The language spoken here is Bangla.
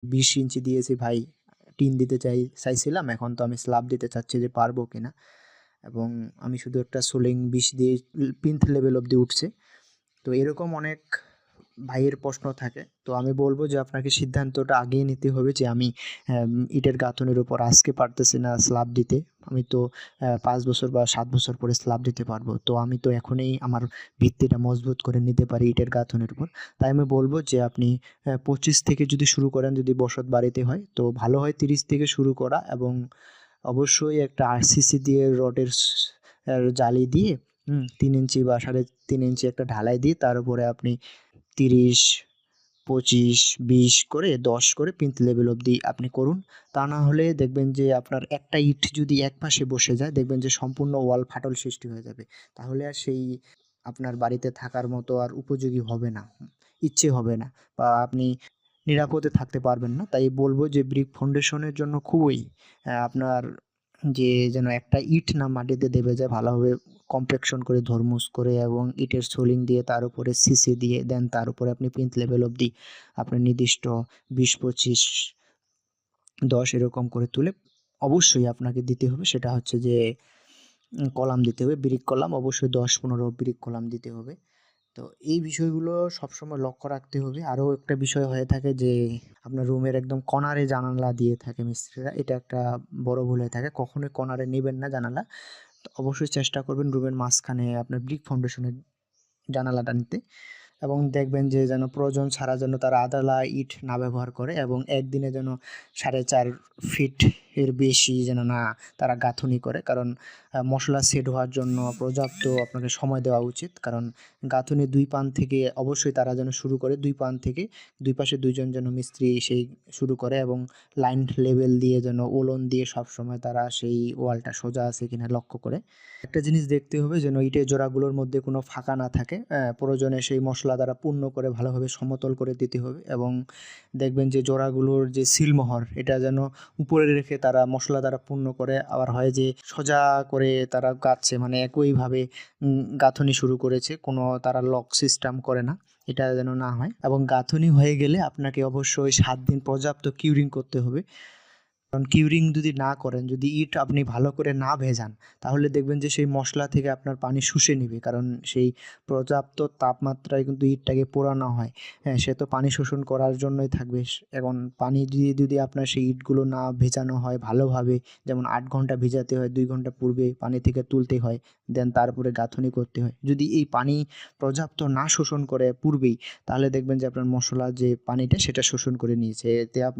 20 ইঞ্চি দিয়েছি ভাই, টিন দিতে চাইছিলাম, এখন তো আমি স্ল্যাব দিতে চাচ্ছি যে পারবো কিনা। এবং আমি শুধু একটা সোলিং 20 দিয়ে পিন্থ লেভেল অব্দি উঠছে। তো এরকম অনেক ভাইয়ের প্রশ্ন থাকে। তো আমি বলব যে আপনাকে সিদ্ধান্তটা আগেই নিতে হবে যে আমি ইটের গাঁথুনির উপর আজকে পারতেছি না স্ল্যাব দিতে। আমি তো ৫ বছর বা ৭ বছর পরে স্ল্যাব দিতে পারবো। তো আমি তো এখনই আমার ভিত্তিটা মজবুত করে নিতে পারি ইটের গাঁথুনির উপর। তাই আমি বলব যে আপনি ২৫ থেকে যদি শুরু করেন, যদি বসত বাড়িতে হয় তো ভালো হয় ৩০ থেকে শুরু করা, এবং অবশ্যই একটা আরসিসি দিয়ে রডের জালি দিয়ে ৩ ইঞ্চি বা ৩.৫ ইঞ্চি একটা ঢালাই দিয়ে তার উপরে আপনি ৩০, ২৫, ২০ করে ১০ করে পিন্থ লেভেল অব্দি আপনি করুন। তা না হলে দেখবেন যে আপনার একটা ইট যদি একপাশে বসে যায়, দেখবেন যে সম্পূর্ণ ওয়াল ফাটল সৃষ্টি হয়ে যাবে। তাহলে আর সেই আপনার বাড়িতে থাকার মতো আর উপযোগী হবে না, ইচ্ছে হবে না, বা আপনি নিরাপদে থাকতে পারবেন না। তাই বলব যে ব্রিক ফাউন্ডেশনের জন্য খুবই আপনার যে যেন একটা ইট না মাটিতে দেবে যায়, ভালোভাবে কম্প্যাকশন করে ধর্মুস করে এবং ইটের সোলিং দিয়ে তার উপরে সিসি দিয়ে দেন তার উপরে আপনি প্লিন্থ লেভেল অব্দি আপনার নির্দিষ্ট ২০, ২৫, ১০ এরকম করে তুলে অবশ্যই আপনাকে দিতে হবে। সেটা হচ্ছে যে কলাম দিতে হবে, ব্রিক কলাম অবশ্যই ১০-১৫ ব্রিক কলাম দিতে হবে। তো এই বিষয়গুলো সবসময় লক্ষ্য রাখতে হবে। আরও একটা বিষয় হয়ে থাকে যে আপনার রুমের একদম কর্নারে জানালা দিয়ে থাকে মিস্ত্রিরা। এটা একটা বড় ভুল হয়ে থাকে। কখনোই কর্নারে নিবেন না জানালা। তো অবশ্যই চেষ্টা করবেন রুমের মাঝখানে আপনার ব্রিক ফাউন্ডেশনের জানালাটা নিতে, এবং দেখবেন যে যেন প্রয়োজন ছাড়া যেন তারা আদালা ইট না ব্যবহার করে, এবং একদিনে যেন ৪.৫ ফিট এর বেশি যেন না তারা গাঁথুনি করে। কারণ মশলা সেট হওয়ার জন্য পর্যাপ্ত আপনাকে সময় দেওয়া উচিত। কারণ গাঁথুনি ২ পান থেকে অবশ্যই তারা যেন শুরু করে, ২ পান থেকে ২ পাশে ২ জন যেন মিস্ত্রি সেই শুরু করে, এবং লাইন লেভেল দিয়ে যেন উলন দিয়ে সবসময় তারা সেই ওয়ালটা সোজা আছে কিনা লক্ষ্য করে। একটা জিনিস দেখতে হবে যেন ইটের জোড়াগুলোর মধ্যে কোনো ফাঁকা না থাকে। প্রয়োজনে সেই মশলা দ্বারা পূর্ণ করে ভালোভাবে সমতল করে দিতে হবে, এবং দেখবেন যে জোড়াগুলোর যে সিলমোহর এটা যেন উপরে রেখে তারা মশলা দ্বারা পূর্ণ করে। আবার হয় যে সোজা করে তারা গাঁথছে, মানে একইভাবে গাঁথুনি শুরু করেছে, কোনো তারা লক সিস্টেম করে না। এটা যেন না হয়, এবং গাঁথুনি হয়ে গেলে আপনাকে অবশ্যই ৭ দিন পর্যাপ্ত কিউরিং করতে হবে। কারণ কিউরিং যদি না করেন, যদি ইট আপনি ভালো করে না ভেজান, তাহলে দেখবেন যে সেই মশলা থেকে আপনার পানি শুষে নিবে। কারণ সেই পর্যাপ্ত তাপমাত্রায় কিন্তু ইটটাকে পোড়ানো হয়। হ্যাঁ, সে তো পানি শোষণ করার জন্যই থাকবে। এখন পানি দিয়ে যদি আপনার সেই ইটগুলো না ভেজানো হয় ভালোভাবে, যেমন ৮ ঘন্টা ভেজাতে হয়, ২ ঘন্টা পূর্বে পানি থেকে তুলতে হয়, দেন তারপরে গাঁথুনি করতে হয়। যদি এই পানি পর্যাপ্ত না শোষণ করে পূর্বেই, তাহলে দেখবেন যে আপনার মশলার যে পানিটা সেটা শোষণ করে নিয়েছে। এতে